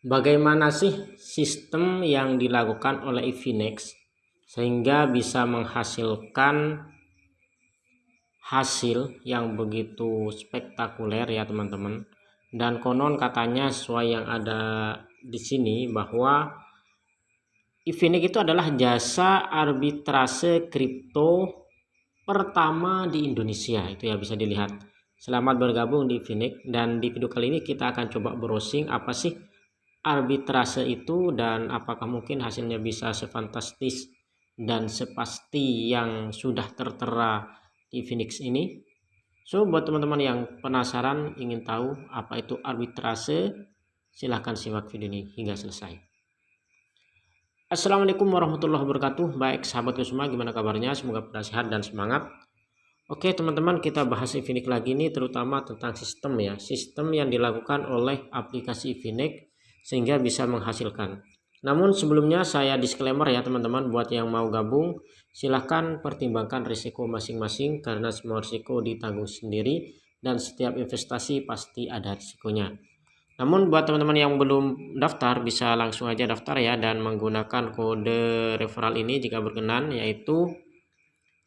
Bagaimana sih sistem yang dilakukan oleh Efinex sehingga bisa menghasilkan hasil yang begitu spektakuler ya teman-teman. Dan konon katanya sesuai yang ada di sini bahwa Efinex itu adalah jasa arbitrase kripto pertama di Indonesia. Itu ya bisa dilihat. Selamat bergabung di Efinex, dan di video kali ini kita akan coba browsing apa sih arbitrase itu dan apakah mungkin hasilnya bisa sefantastis dan sepasti yang sudah tertera di Phoenix ini. So buat teman-teman yang penasaran ingin tahu apa itu arbitrase, silahkan simak video ini hingga selesai. Assalamualaikum warahmatullahi wabarakatuh. Baik sahabatku semua, gimana kabarnya? Semoga pada sehat dan semangat. Oke teman-teman, kita bahas Efinex lagi nih, terutama tentang sistem ya. Sistem yang dilakukan oleh aplikasi Efinex sehingga bisa menghasilkan. Namun sebelumnya saya disclaimer ya teman-teman, buat yang mau gabung silahkan pertimbangkan risiko masing-masing karena semua risiko ditanggung sendiri dan setiap investasi pasti ada risikonya. Namun buat teman-teman yang belum daftar bisa langsung aja daftar ya, dan menggunakan kode referral ini jika berkenan, yaitu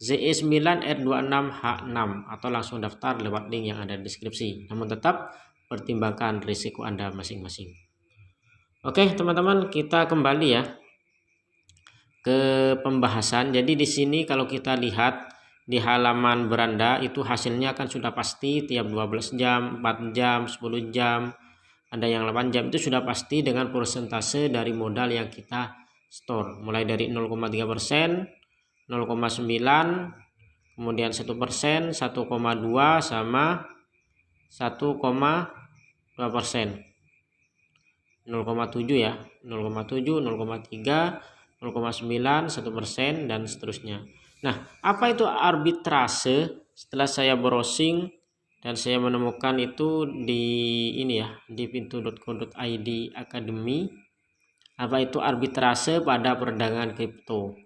ZE9R26H6, atau langsung daftar lewat link yang ada di deskripsi. Namun tetap pertimbangkan risiko Anda masing-masing. Oke teman-teman, kita kembali ya ke pembahasan. Jadi di sini kalau kita lihat di halaman beranda itu hasilnya kan sudah pasti tiap 12 jam, 4 jam, 10 jam, ada yang 8 jam, itu sudah pasti dengan persentase dari modal yang kita store. Mulai dari 0,3%, 0,9, kemudian 1%, 1,2 sama 1,2%. 0,7 ya, 0,7, 0,3, 0,9, 1%, dan seterusnya. Nah, apa itu arbitrase? Setelah saya browsing dan saya menemukan itu di ini ya, di pintu.co.id Academy. Apa itu arbitrase pada perdagangan kripto?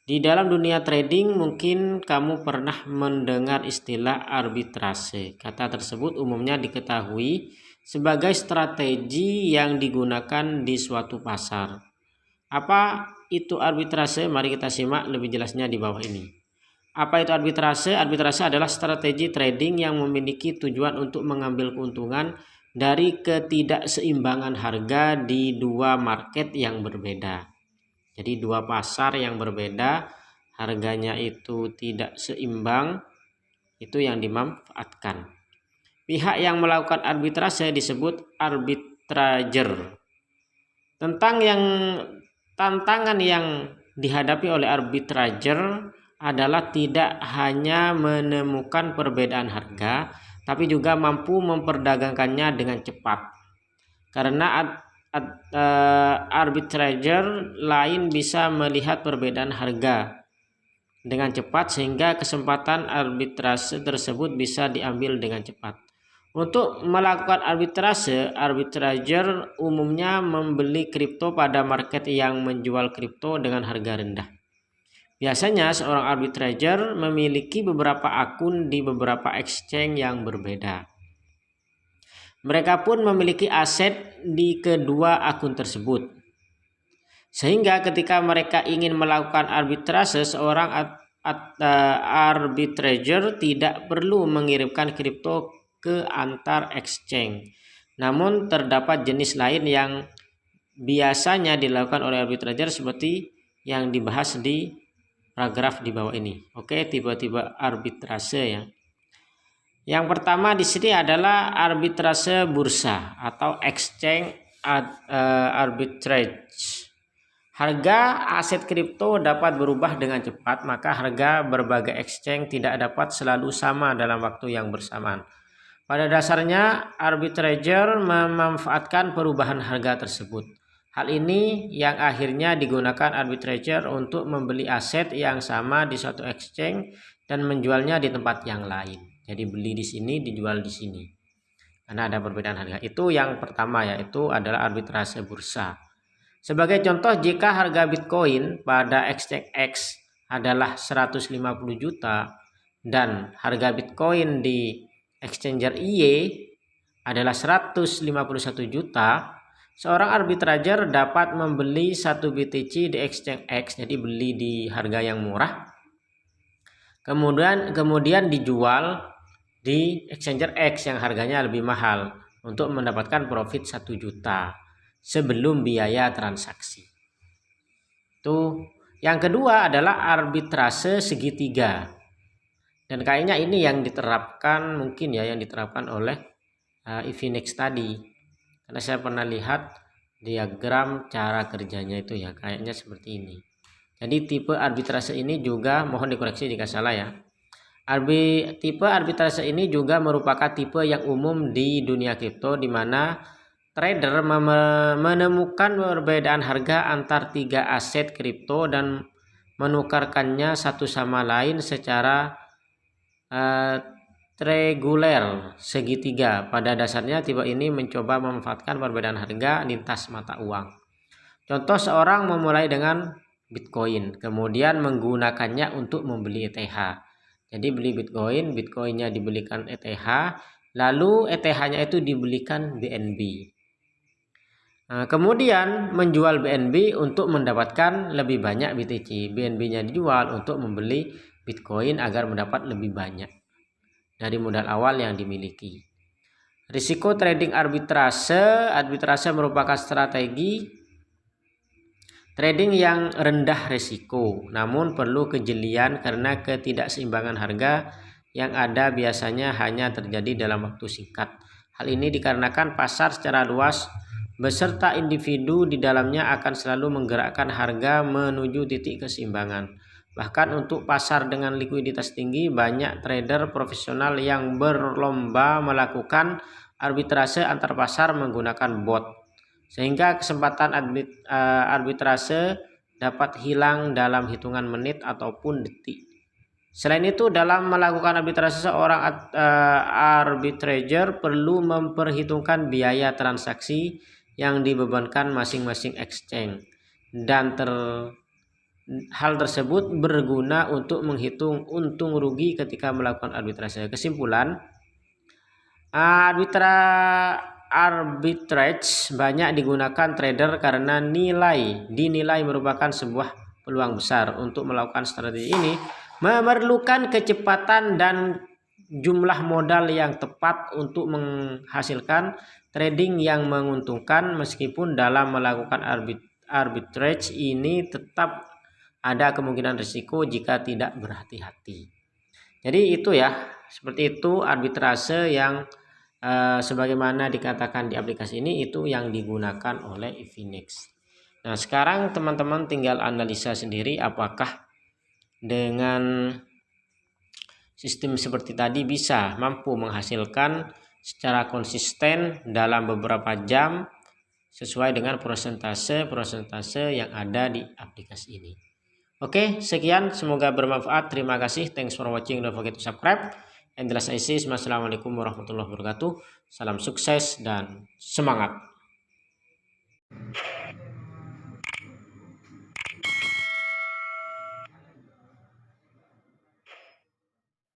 Di dalam dunia trading mungkin kamu pernah mendengar istilah arbitrase. Kata tersebut umumnya diketahui sebagai strategi yang digunakan di suatu pasar. Apa itu arbitrase? Mari kita simak lebih jelasnya di bawah ini. Apa itu arbitrase? Arbitrase adalah strategi trading yang memiliki tujuan untuk mengambil keuntungan dari ketidakseimbangan harga di dua market yang berbeda. Jadi dua pasar yang berbeda, harganya itu tidak seimbang, itu yang dimanfaatkan. Pihak yang melakukan arbitrase disebut arbitrager. Tantangan yang dihadapi oleh arbitrager adalah tidak hanya menemukan perbedaan harga, tapi juga mampu memperdagangkannya dengan cepat. Karena arbitrager lain bisa melihat perbedaan harga dengan cepat sehingga kesempatan arbitrase tersebut bisa diambil dengan cepat. Untuk melakukan arbitrase, arbitrager umumnya membeli kripto pada market yang menjual kripto dengan harga rendah. Biasanya seorang arbitrager memiliki beberapa akun di beberapa exchange yang berbeda. Mereka pun memiliki aset di kedua akun tersebut. Sehingga ketika mereka ingin melakukan arbitrase, seorang arbitrager tidak perlu mengirimkan kripto ke antar exchange. Namun terdapat jenis lain yang biasanya dilakukan oleh arbitrager seperti yang dibahas di paragraf di bawah ini. Oke, tipe-tipe arbitrase ya. Yang pertama di sini adalah arbitrase bursa atau exchange arbitrage. Harga aset kripto dapat berubah dengan cepat, maka harga berbagai exchange tidak dapat selalu sama dalam waktu yang bersamaan. Pada dasarnya, arbitrager memanfaatkan perubahan harga tersebut. Hal ini yang akhirnya digunakan arbitrager untuk membeli aset yang sama di suatu exchange dan menjualnya di tempat yang lain. Jadi beli di sini, dijual di sini. Karena ada perbedaan harga. Itu yang pertama, yaitu adalah arbitrase bursa. Sebagai contoh, jika harga Bitcoin pada exchange X adalah 150 juta dan harga Bitcoin di exchanger Y adalah 151 juta, Seorang arbitrager dapat membeli 1 BTC di exchange X, jadi beli di harga yang murah. Kemudian dijual di exchanger X yang harganya lebih mahal untuk mendapatkan profit 1 juta sebelum biaya transaksi. Tuh. Yang kedua adalah arbitrase segitiga. Dan kayaknya ini yang diterapkan mungkin ya, yang diterapkan oleh Efinex tadi. Karena saya pernah lihat diagram cara kerjanya itu ya, kayaknya seperti ini. Jadi tipe arbitrase ini juga, mohon dikoreksi jika salah ya. Tipe arbitrase ini juga merupakan tipe yang umum di dunia kripto, di mana trader menemukan perbedaan harga antar 3 aset kripto dan menukarkannya satu sama lain secara reguler segitiga. Pada dasarnya tipe ini mencoba memanfaatkan perbedaan harga lintas mata uang. Contoh, seorang memulai dengan Bitcoin, kemudian menggunakannya untuk membeli ETH. Jadi beli Bitcoin, Bitcoinnya dibelikan ETH, lalu ETH-nya itu dibelikan BNB. Kemudian menjual BNB untuk mendapatkan lebih banyak BTC. BNB-nya dijual untuk membeli Bitcoin agar mendapat lebih banyak dari modal awal yang dimiliki. Risiko trading arbitrase merupakan strategi trading yang rendah risiko, namun perlu kejelian karena ketidakseimbangan harga yang ada biasanya hanya terjadi dalam waktu singkat. Hal ini dikarenakan pasar secara luas beserta individu di dalamnya akan selalu menggerakkan harga menuju titik keseimbangan. Bahkan untuk pasar dengan likuiditas tinggi, banyak trader profesional yang berlomba melakukan arbitrase antar pasar menggunakan bot, sehingga kesempatan arbitrase dapat hilang dalam hitungan menit ataupun detik. Selain itu, dalam melakukan arbitrase, seorang arbitrager perlu memperhitungkan biaya transaksi yang dibebankan masing-masing exchange, dan hal tersebut berguna untuk menghitung untung rugi ketika melakukan arbitrase. Kesimpulan, arbitrage banyak digunakan trader karena dinilai merupakan sebuah peluang besar. Untuk melakukan strategi ini memerlukan kecepatan dan jumlah modal yang tepat untuk menghasilkan trading yang menguntungkan. Meskipun dalam melakukan arbitrage ini tetap ada kemungkinan risiko jika tidak berhati-hati. Jadi itu ya, seperti itu arbitrase yang sebagaimana dikatakan di aplikasi ini, itu yang digunakan oleh Efinex. Nah, sekarang teman-teman tinggal analisa sendiri apakah dengan sistem seperti tadi bisa mampu menghasilkan secara konsisten dalam beberapa jam sesuai dengan persentase yang ada di aplikasi ini. Oke, sekian, semoga bermanfaat. Terima kasih. Thanks for watching. Don't forget to subscribe. And the last I say, Assalamualaikum warahmatullahi wabarakatuh. Salam sukses dan semangat.